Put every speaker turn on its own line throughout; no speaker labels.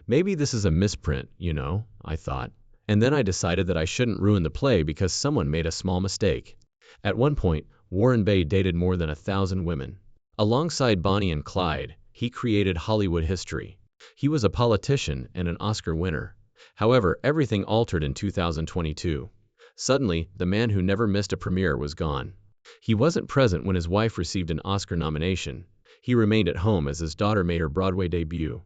Maybe this is a misprint, I thought. And then I decided that I shouldn't ruin the play because someone made a small mistake. At one point, Warren Beatty dated more than 1,000 women. Alongside Bonnie and Clyde, he created Hollywood history. He was a politician and an Oscar winner. However, everything altered in 2022. Suddenly, the man who never missed a premiere was gone. He wasn't present when his wife received an Oscar nomination. He remained at home as his daughter made her Broadway debut.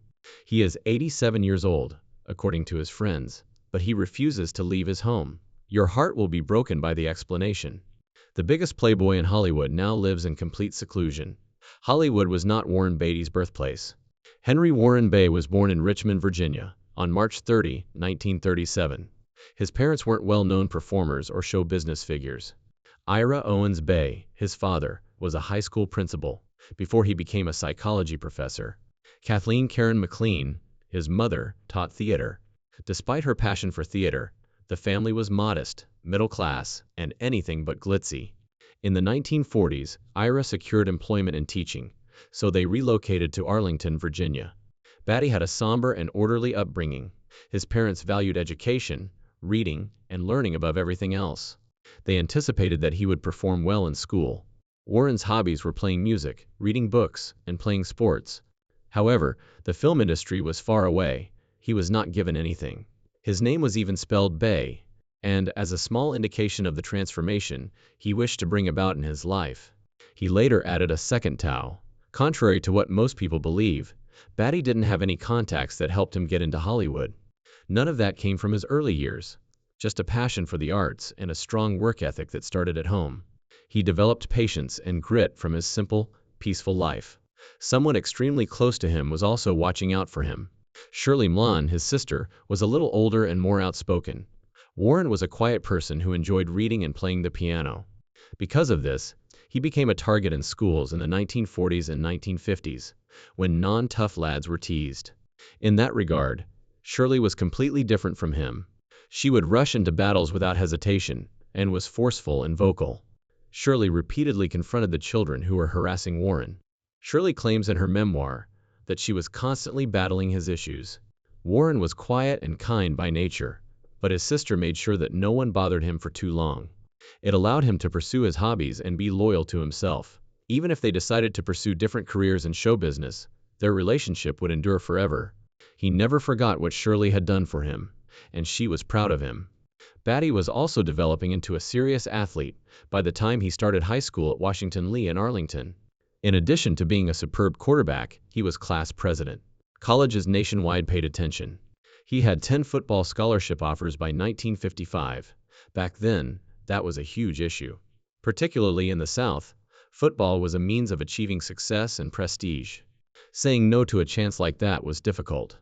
He is 87 years old, according to his friends, but he refuses to leave his home. Your heart will be broken by the explanation. The biggest playboy in Hollywood now lives in complete seclusion. Hollywood was not Warren Beatty's birthplace. Henry Warren Beatty was born in Richmond, Virginia, on March 30, 1937. His parents weren't well-known performers or show business figures. Ira Owens Beatty, his father, was a high school principal before he became a psychology professor. Kathleen Karen McLean, his mother, taught theater. Despite her passion for theater, the family was modest, middle class, and anything but glitzy. In the 1940s, Ira secured employment in teaching, so they relocated to Arlington, Virginia. Beatty had a somber and orderly upbringing. His parents valued education, reading, and learning above everything else. They anticipated that he would perform well in school. Warren's hobbies were playing music, reading books, and playing sports. However, the film industry was far away. He was not given anything. His name was even spelled Bay, and as a small indication of the transformation he wished to bring about in his life, he later added a second Tau. Contrary to what most people believe, Beatty didn't have any contacts that helped him get into Hollywood. None of that came from his early years, just a passion for the arts and a strong work ethic that started at home. He developed patience and grit from his simple, peaceful life. Someone extremely close to him was also watching out for him. Shirley Mlawn, his sister, was a little older and more outspoken. Warren was a quiet person who enjoyed reading and playing the piano. Because of this, he became a target in schools in the 1940s and 1950s, when non-tough lads were teased. In that regard, Shirley was completely different from him. She would rush into battles without hesitation, and was forceful and vocal. Shirley repeatedly confronted the children who were harassing Warren. Shirley claims in her memoir that she was constantly battling his issues. Warren was quiet and kind by nature, but his sister made sure that no one bothered him for too long. It allowed him to pursue his hobbies and be loyal to himself. Even if they decided to pursue different careers in show business, their relationship would endure forever. He never forgot what Shirley had done for him, and she was proud of him. Beatty was also developing into a serious athlete by the time he started high school at Washington Lee in Arlington. In addition to being a superb quarterback, he was class president. Colleges nationwide paid attention. He had 10 football scholarship offers by 1955. Back then, that was a huge issue. Particularly in the South, football was a means of achieving success and prestige. Saying no to a chance like that was difficult.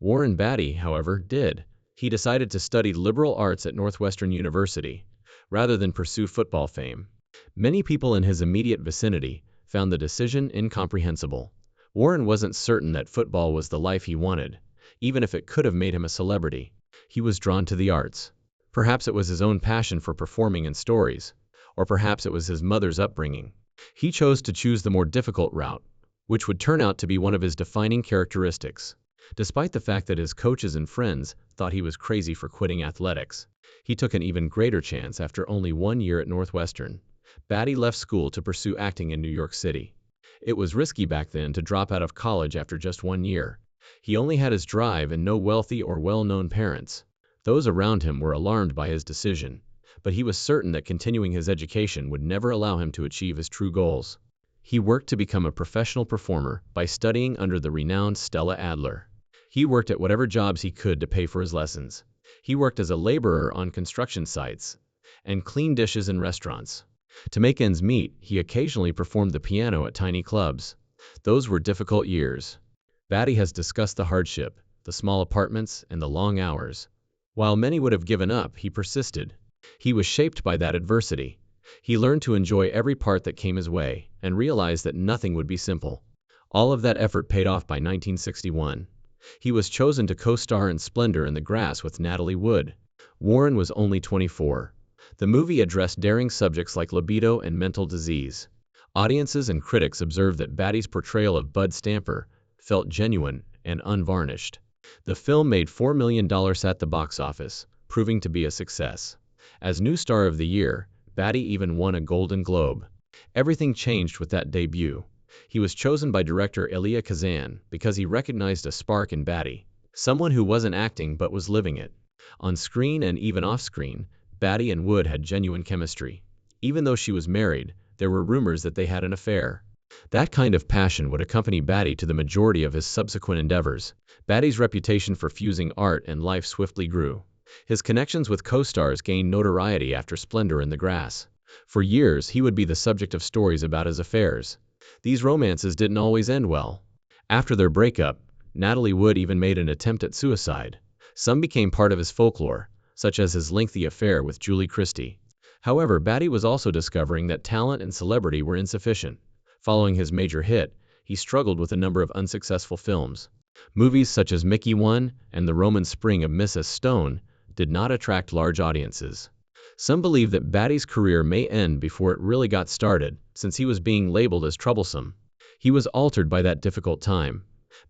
Warren Beatty, however, did. He decided to study liberal arts at Northwestern University, rather than pursue football fame. Many people in his immediate vicinity found the decision incomprehensible. Warren wasn't certain that football was the life he wanted, even if it could have made him a celebrity. He was drawn to the arts. Perhaps it was his own passion for performing in stories, or perhaps it was his mother's upbringing. He chose to choose the more difficult route, which would turn out to be one of his defining characteristics. Despite the fact that his coaches and friends thought he was crazy for quitting athletics, he took an even greater chance after only 1 year at Northwestern. Beatty left school to pursue acting in New York City. It was risky back then to drop out of college after just 1 year. He only had his drive and no wealthy or well-known parents. Those around him were alarmed by his decision, but he was certain that continuing his education would never allow him to achieve his true goals. He worked to become a professional performer by studying under the renowned Stella Adler. He worked at whatever jobs he could to pay for his lessons. He worked as a laborer on construction sites and cleaned dishes in restaurants. To make ends meet, he occasionally performed the piano at tiny clubs. Those were difficult years. Beatty has discussed the hardship, the small apartments, and the long hours. While many would have given up, he persisted. He was shaped by that adversity. He learned to enjoy every part that came his way and realized that nothing would be simple. All of that effort paid off by 1961. He was chosen to co-star in Splendor in the Grass with Natalie Wood. Warren was only 24. The movie addressed daring subjects like libido and mental disease. Audiences and critics observed that Beatty's portrayal of Bud Stamper felt genuine and unvarnished. The film made $4 million at the box office, proving to be a success. As new star of the year, Beatty even won a Golden Globe. Everything changed with that debut. He was chosen by director Elia Kazan because he recognized a spark in Beatty, someone who wasn't acting but was living it. On screen and even off-screen, Beatty and Wood had genuine chemistry. Even though she was married, there were rumors that they had an affair. That kind of passion would accompany Beatty to the majority of his subsequent endeavors. Beatty's reputation for fusing art and life swiftly grew. His connections with co-stars gained notoriety after Splendor in the Grass. For years, he would be the subject of stories about his affairs. These romances didn't always end well. After their breakup, Natalie Wood even made an attempt at suicide. Some became part of his folklore, such as his lengthy affair with Julie Christie. However, Beatty was also discovering that talent and celebrity were insufficient. Following his major hit, he struggled with a number of unsuccessful films. Movies such as Mickey 1 and The Roman Spring of Mrs. Stone did not attract large audiences. Some believe that Beatty's career may end before it really got started, since he was being labeled as troublesome. He was altered by that difficult time.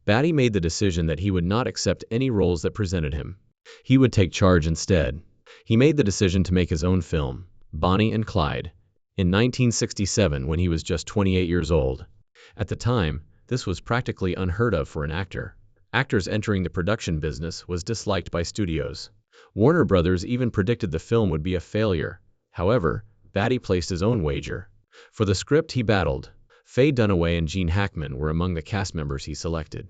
Beatty made the decision that he would not accept any roles that presented him. He would take charge instead. He made the decision to make his own film, Bonnie and Clyde, in 1967 when he was just 28 years old. At the time, this was practically unheard of for an actor. Actors entering the production business was disliked by studios. Warner Brothers even predicted the film would be a failure. However, Beatty placed his own wager. For the script he battled, Faye Dunaway and Gene Hackman were among the cast members he selected.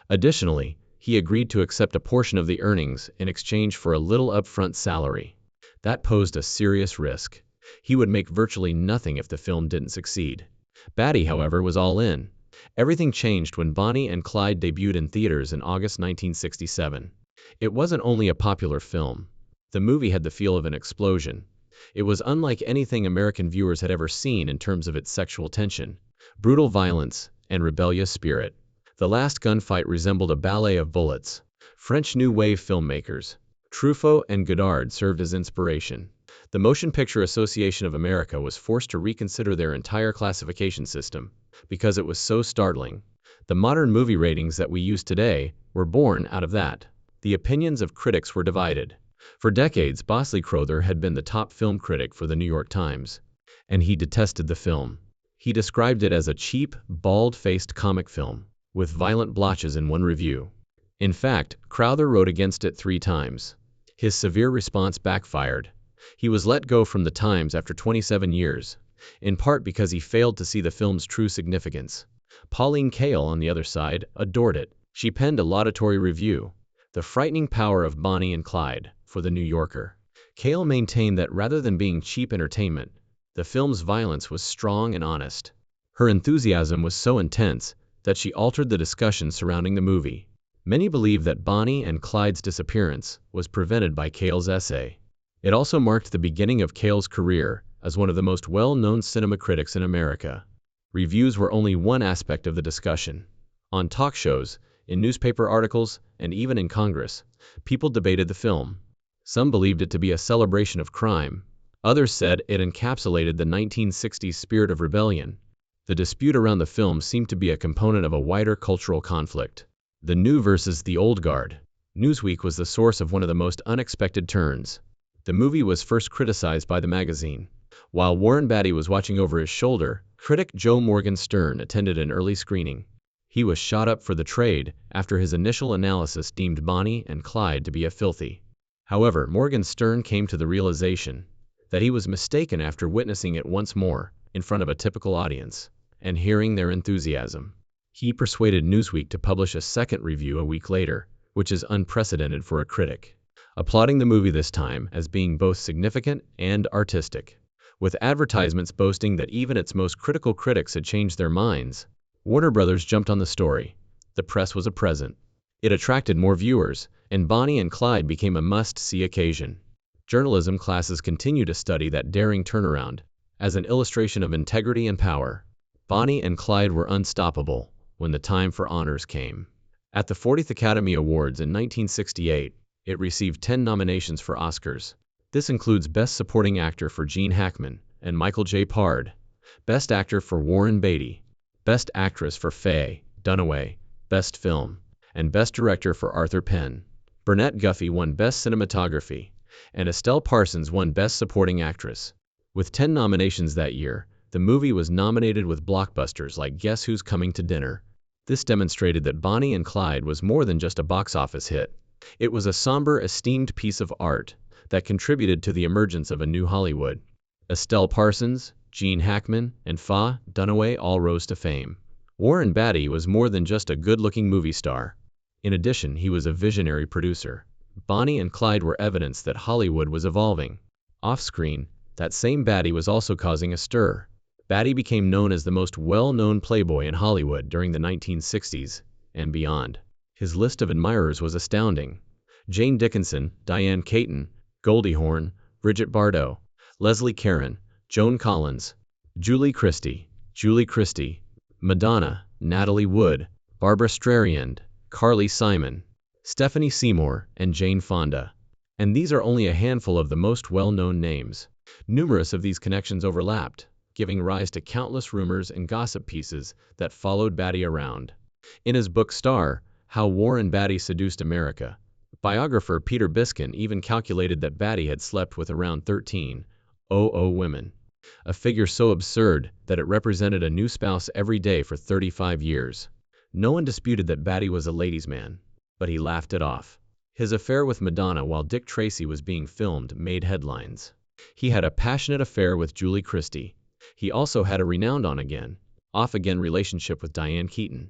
Additionally, he agreed to accept a portion of the earnings in exchange for a little upfront salary. That posed a serious risk. He would make virtually nothing if the film didn't succeed. Beatty, however, was all in. Everything changed when Bonnie and Clyde debuted in theaters in August 1967. It wasn't only a popular film. The movie had the feel of an explosion. It was unlike anything American viewers had ever seen in terms of its sexual tension, brutal violence, and rebellious spirit. The last gunfight resembled a ballet of bullets. French New Wave filmmakers, Truffaut and Godard, served as inspiration. The Motion Picture Association of America was forced to reconsider their entire classification system because it was so startling. The modern movie ratings that we use today were born out of that. The opinions of critics were divided. For decades, Bosley Crowther had been the top film critic for the New York Times, and he detested the film. He described it as a cheap, bald-faced comic film, with violent blotches in one review. In fact, Crowther wrote against it 3 times. His severe response backfired. He was let go from the Times after 27 years, in part because he failed to see the film's true significance. Pauline Kael, on the other side, adored it. She penned a laudatory review, The Frightening Power of Bonnie and Clyde, for The New Yorker. Kael maintained that rather than being cheap entertainment, the film's violence was strong and honest. Her enthusiasm was so intense that she altered the discussion surrounding the movie. Many believe that Bonnie and Clyde's disappearance was prevented by Kael's essay. It also marked the beginning of Kael's career as one of the most well-known cinema critics in America. Reviews were only one aspect of the discussion. On talk shows, in newspaper articles, and even in Congress, people debated the film. Some believed it to be a celebration of crime. Others said it encapsulated the 1960s spirit of rebellion. The dispute around the film seemed to be a component of a wider cultural conflict. The new versus the old guard. Newsweek was the source of one of the most unexpected turns. The movie was first criticized by the magazine. While Warren Beatty was watching over his shoulder, critic Joe Morgan Stern attended an early screening. He was shot up for the trade after his initial analysis deemed Bonnie and Clyde to be a filthy. However, Morgan Stern came to the realization that he was mistaken after witnessing it once more in front of a typical audience and hearing their enthusiasm. He persuaded Newsweek to publish a second review a week later, which is unprecedented for a critic, applauding the movie this time as being both significant and artistic. With advertisements boasting that even its most critical critics had changed their minds, Warner Brothers jumped on the story. The press was a present. It attracted more viewers, and Bonnie and Clyde became a must-see occasion. Journalism classes continue to study that daring turnaround as an illustration of integrity and power. Bonnie and Clyde were unstoppable when the time for honors came. At the 40th Academy Awards in 1968, it received 10 nominations for Oscars. This includes Best Supporting Actor for Gene Hackman and Michael J. Pard, Best Actor for Warren Beatty, Best Actress for Faye Dunaway, Best Film, and Best Director for Arthur Penn. Burnett Guffey won Best Cinematography, and Estelle Parsons won Best Supporting Actress. With 10 nominations that year, the movie was nominated with blockbusters like Guess Who's Coming to Dinner. This demonstrated that Bonnie and Clyde was more than just a box office hit. It was a somber, esteemed piece of art that contributed to the emergence of a new Hollywood. Estelle Parsons, Gene Hackman, and Faye Dunaway all rose to fame. Warren Beatty was more than just a good-looking movie star. In addition, he was a visionary producer. Bonnie and Clyde were evidence that Hollywood was evolving. Off-screen, that same Beatty was also causing a stir. Beatty became known as the most well-known playboy in Hollywood during the 1960s and beyond. His list of admirers was astounding. Jane Dickinson, Diane Keaton, Goldie Hawn, Bridget Bardot, Leslie Caron, Joan Collins, Julie Christie, Madonna, Natalie Wood, Barbara Streisand, Carly Simon, Stephanie Seymour, and Jane Fonda. And these are only a handful of the most well-known names. Numerous of these connections overlapped, giving rise to countless rumors and gossip pieces that followed Beatty around. In his book Star, How Warren Beatty Seduced America, biographer Peter Biskin even calculated that Beatty had slept with around 1,300 women, a figure so absurd that it represented a new spouse every day for 35 years. No one disputed that Beatty was a ladies' man, but he laughed it off. His affair with Madonna while Dick Tracy was being filmed made headlines. He had a passionate affair with Julie Christie. He also had a renowned on-again, off-again relationship with Diane Keaton.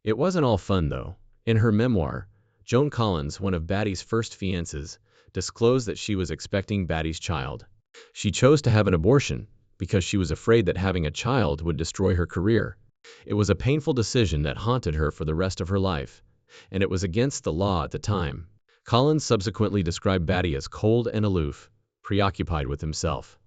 It wasn't all fun, though. In her memoir, Joan Collins, one of Beatty's first fiancées, disclosed that she was expecting Beatty's child. She chose to have an abortion because she was afraid that having a child would destroy her career. It was a painful decision that haunted her for the rest of her life, and it was against the law at the time. Collins subsequently described Beatty as cold and aloof, preoccupied with himself.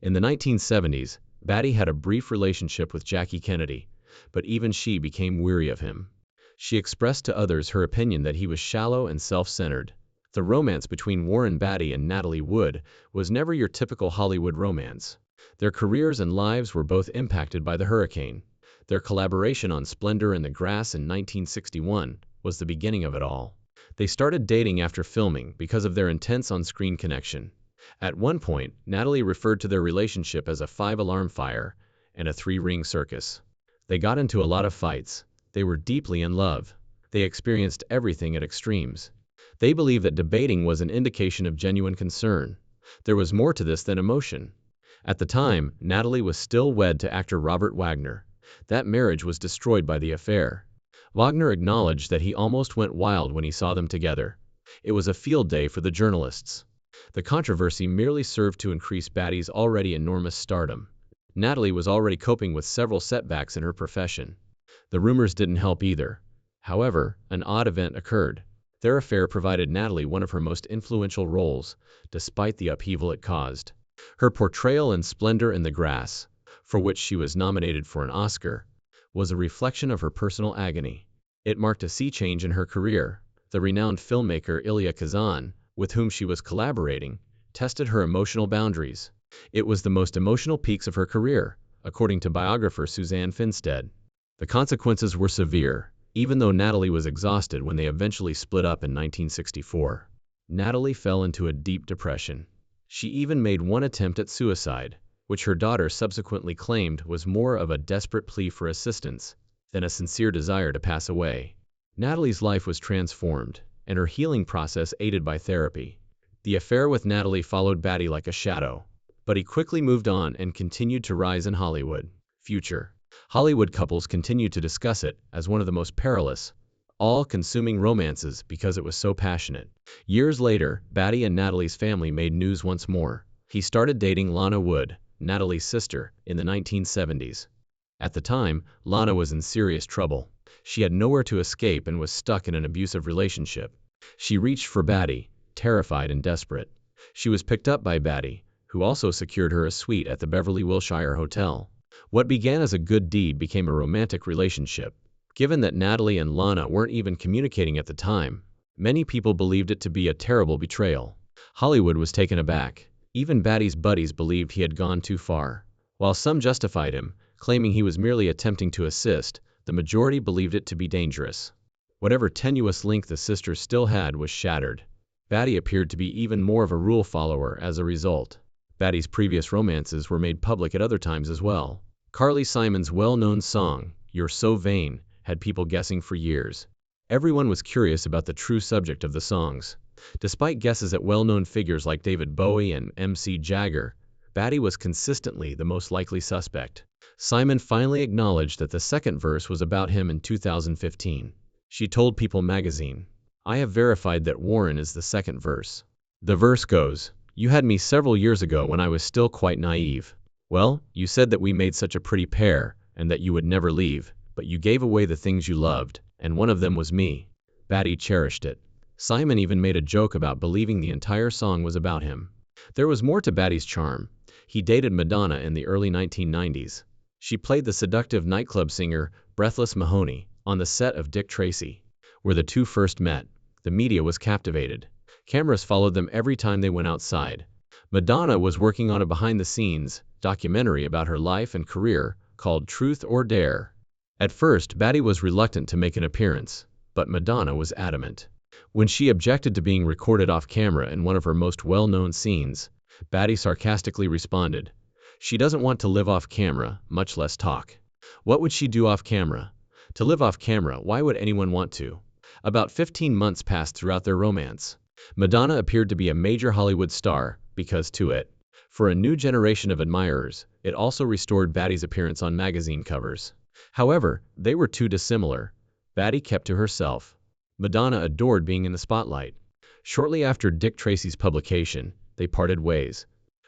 In the 1970s, Beatty had a brief relationship with Jackie Kennedy, but even she became weary of him. She expressed to others her opinion that he was shallow and self-centered. The romance between Warren Beatty and Natalie Wood was never your typical Hollywood romance. Their careers and lives were both impacted by the hurricane. Their collaboration on Splendor in the Grass in 1961 was the beginning of it all. They started dating after filming because of their intense on-screen connection. At one point, Natalie referred to their relationship as a 5-alarm fire and a 3-ring circus. They got into a lot of fights. They were deeply in love. They experienced everything at extremes. They believed that debating was an indication of genuine concern. There was more to this than emotion. At the time, Natalie was still wed to actor Robert Wagner. That marriage was destroyed by the affair. Wagner acknowledged that he almost went wild when he saw them together. It was a field day for the journalists. The controversy merely served to increase Beatty's already enormous stardom. Natalie was already coping with several setbacks in her profession. The rumors didn't help either. However, an odd event occurred. Their affair provided Natalie one of her most influential roles, despite the upheaval it caused. Her portrayal in Splendor in the Grass, for which she was nominated for an Oscar, was a reflection of her personal agony. It marked a sea change in her career. The renowned filmmaker Elia Kazan, with whom she was collaborating, tested her emotional boundaries. It was the most emotional peaks of her career, according to biographer Suzanne Finstead. The consequences were severe, even though Natalie was exhausted when they eventually split up in 1964. Natalie fell into a deep depression. She even made one attempt at suicide, which her daughter subsequently claimed was more of a desperate plea for assistance than a sincere desire to pass away. Natalie's life was transformed, and her healing process aided by therapy. The affair with Natalie followed Beatty like a shadow, but he quickly moved on and continued to rise in Hollywood. Future Hollywood couples continued to discuss it as one of the most perilous, all-consuming romances because it was so passionate. Years later, Beatty and Natalie's family made news once more. He started dating Lana Wood, Natalie's sister, in the 1970s. At the time, Lana was in serious trouble. She had nowhere to escape and was stuck in an abusive relationship. She reached for Beatty, terrified and desperate. She was picked up by Beatty, who also secured her a suite at the Beverly Wilshire Hotel. What began as a good deed became a romantic relationship. Given that Natalie and Lana weren't even communicating at the time, many people believed it to be a terrible betrayal. Hollywood was taken aback. Even Beatty's buddies believed he had gone too far. While some justified him, claiming he was merely attempting to assist, the majority believed it to be dangerous. Whatever tenuous link the sisters still had was shattered. Beatty appeared to be even more of a rule follower as a result. Beatty's previous romances were made public at other times as well. Carly Simon's well-known song, "You're So Vain," had people guessing for years. Everyone was curious about the true subject of the songs. Despite guesses at well-known figures like David Bowie and MC Jagger, Beatty was consistently the most likely suspect. Simon finally acknowledged that the second verse was about him in 2015. She told People magazine, "I have verified that Warren is the second verse." The verse goes, "You had me several years ago when I was still quite naive. Well, you said that we made such a pretty pair, and that you would never leave, but you gave away the things you loved, and one of them was me." Beatty cherished it. Simon even made a joke about believing the entire song was about him. There was more to Beatty's charm. He dated Madonna in the early 1990s. She played the seductive nightclub singer, Breathless Mahoney, on the set of Dick Tracy, where the two first met. The media was captivated. Cameras followed them every time they went outside. Madonna was working on a behind-the-scenes documentary about her life and career called Truth or Dare. At first, Beatty was reluctant to make an appearance, but Madonna was adamant. When she objected to being recorded off camera in one of her most well-known scenes, Beatty sarcastically responded, "She doesn't want to live off camera, much less talk." What would she do off camera? To live off camera, why would anyone want to? About 15 months passed throughout their romance. Madonna appeared to be a major Hollywood star, because to it. For a new generation of admirers, it also restored Beatty's appearance on magazine covers. However, they were too dissimilar. Beatty kept to herself. Madonna adored being in the spotlight. Shortly after Dick Tracy's publication, they parted ways.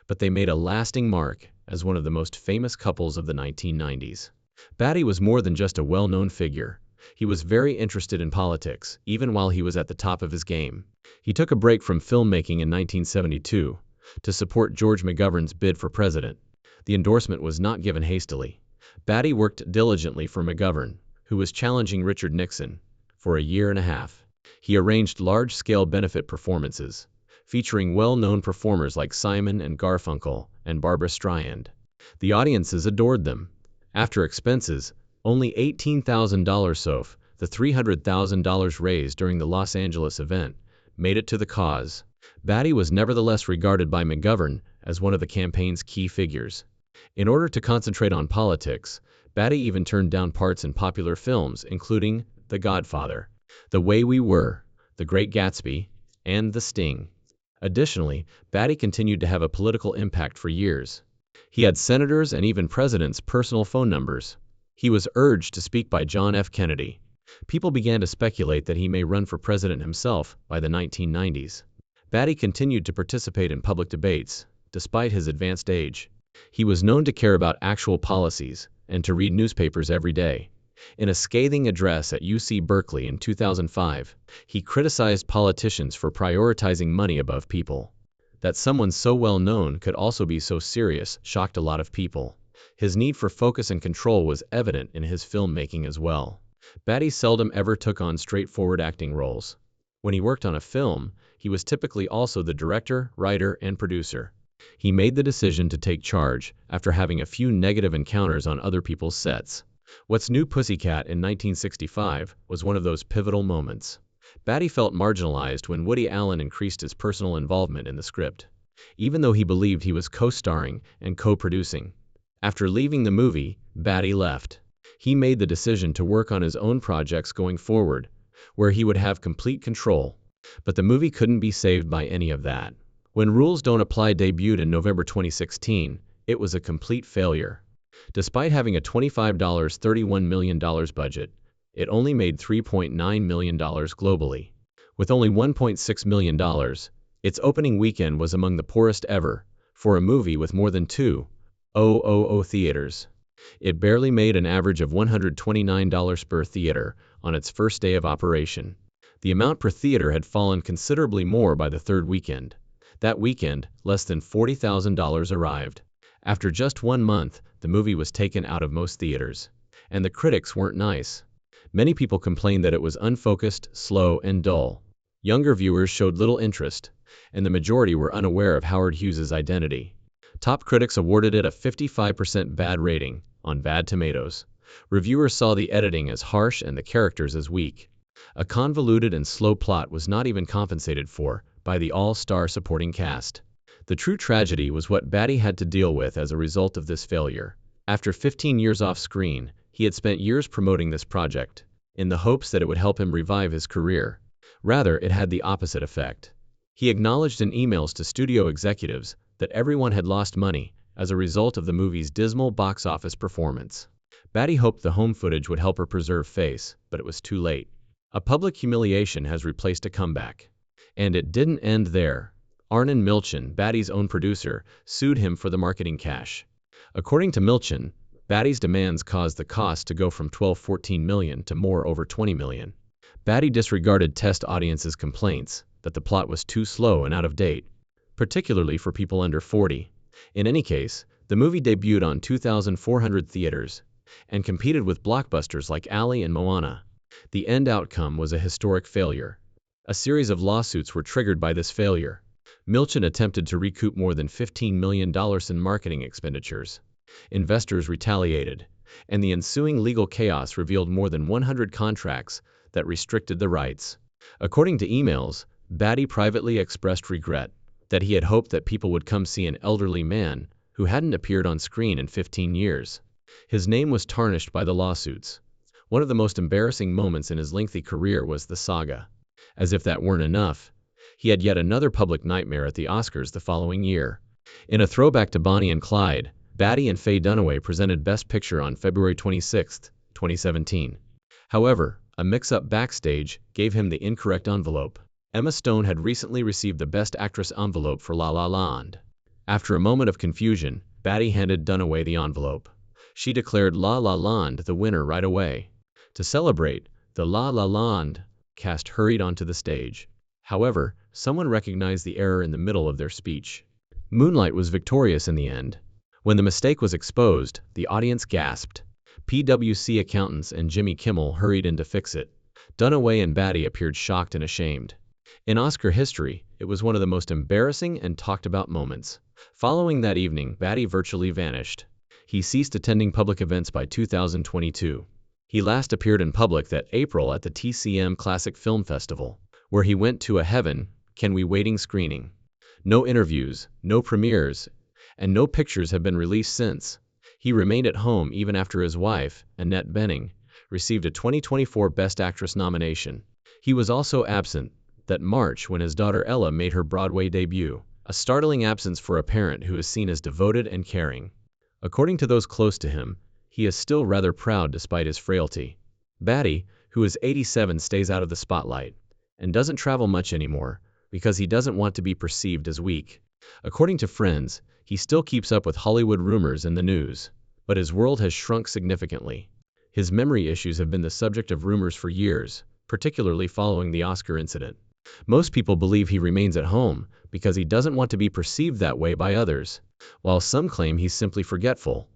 But they made a lasting mark as one of the most famous couples of the 1990s. Beatty was more than just a well-known figure. He was very interested in politics, even while he was at the top of his game. He took a break from filmmaking in 1972 to support George McGovern's bid for president. The endorsement was not given hastily. Beatty worked diligently for McGovern, who was challenging Richard Nixon, for a year and a half. He arranged large-scale benefit performances, featuring well-known performers like Simon and Garfunkel and Barbra Streisand. The audiences adored them. After expenses, only $18,000 SOF, the $300,000 raised during the Los Angeles event, made it to the cause. Beatty was nevertheless regarded by McGovern as one of the campaign's key figures. In order to concentrate on politics, Beatty even turned down parts in popular films including The Godfather, The Way We Were, The Great Gatsby, and The Sting. Additionally, Beatty continued to have a political impact for years. He had senators and even presidents' personal phone numbers. He was urged to speak by John F. Kennedy. People began to speculate that he may run for president himself by the 1990s. Beatty continued to participate in public debates, despite his advanced age. He was known to care about actual policies and to read newspapers every day. In a scathing address at UC Berkeley in 2005, he criticized politicians for prioritizing money above people. That someone so well known could also be so serious shocked a lot of people. His need for focus and control was evident in his filmmaking as well. Beatty seldom ever took on straightforward acting roles. When he worked on a film, he was typically also the director, writer, and producer. He made the decision to take charge after having a few negative encounters on other people's sets. What's New Pussycat in 1965 was one of those pivotal moments. Beatty felt marginalized when Woody Allen increased his personal involvement in the script, even though he believed he was co-starring and co-producing. After leaving the movie, Beatty left. He made the decision to work on his own projects going forward, where he would have complete control. But the movie couldn't be saved by any of that. When Rules Don't Apply debuted in November 2016, it was a complete failure. Despite having a $31 million budget, it only made $3.9 million globally. With only $1.6 million, its opening weekend was among the poorest ever for a movie with more than 2,000 theaters. It barely made an average of $129 per theater on its first day of operation. The amount per theater had fallen considerably more by the third weekend. That weekend, less than $40,000 arrived. After just 1 month, the movie was taken out of most theaters. And the critics weren't nice. Many people complained that it was unfocused, slow, and dull. Younger viewers showed little interest, and the majority were unaware of Howard Hughes's identity. Top critics awarded it a 55% bad rating on Bad Tomatoes. Reviewers saw the editing as harsh and the characters as weak. A convoluted and slow plot was not even compensated for by the all-star supporting cast. The true tragedy was what Beatty had to deal with as a result of this failure. After 15 years off screen, he had spent years promoting this project, in the hopes that it would help him revive his career. Rather, it had the opposite effect. He acknowledged in emails to studio executives that everyone had lost money as a result of the movie's dismal box office performance. Beatty hoped the home footage would help her preserve face, but it was too late. A public humiliation has replaced a comeback. And it didn't end there. Arnon Milchan, Beatty's own producer, sued him for the marketing cash. According to Milchan, Beatty's demands caused the cost to go from $14 million to more over $20 million. Beatty disregarded test audiences' complaints that the plot was too slow and out of date, particularly for people under 40. In any case, the movie debuted on 2,400 theaters and competed with blockbusters like Ali and Moana. The end outcome was a historic failure. A series of lawsuits were triggered by this failure. Milchan attempted to recoup more than $15 million in marketing expenditures. Investors retaliated, and the ensuing legal chaos revealed more than 100 contracts that restricted the rights. According to emails, Beatty privately expressed regret that he had hoped that people would come see an elderly man who hadn't appeared on screen in 15 years. His name was tarnished by the lawsuits. One of the most embarrassing moments in his lengthy career was the saga. As if that weren't enough, he had yet another public nightmare at the Oscars the following year. In a throwback to Bonnie and Clyde, Beatty and Faye Dunaway presented Best Picture on February 26, 2017. However, a mix-up backstage gave him the incorrect envelope. Emma Stone had recently received the Best Actress envelope for La La Land. After a moment of confusion, Beatty handed Dunaway the envelope. She declared La La Land the winner right away. To celebrate, the La La Land cast hurried onto the stage. However, someone recognized the error in the middle of their speech. Moonlight was victorious in the end. When the mistake was exposed, the audience gasped. PwC accountants and Jimmy Kimmel hurried in to fix it. Dunaway and Beatty appeared shocked and ashamed. In Oscar history, it was one of the most embarrassing and talked about moments. Following that evening, Beatty virtually vanished. He ceased attending public events by 2022. He last appeared in public that April at the TCM Classic Film Festival, where he went to a Heaven, Can We Waiting screening. No interviews, no premieres, and no pictures have been released since. He remained at home even after his wife, Annette Bening, received a 2024 Best Actress nomination. He was also absent that March when his daughter Ella made her Broadway debut, a startling absence for a parent who is seen as devoted and caring. According to those close to him, he is still rather proud despite his frailty. Beatty, who is 87, stays out of the spotlight and doesn't travel much anymore because he doesn't want to be perceived as weak. According to friends, he still keeps up with Hollywood rumors and the news, but his world has shrunk significantly. His memory issues have been the subject of rumors for years, particularly following the Oscar incident. Most people believe he remains at home because he doesn't want to be perceived that way by others, while some claim he's simply forgetful.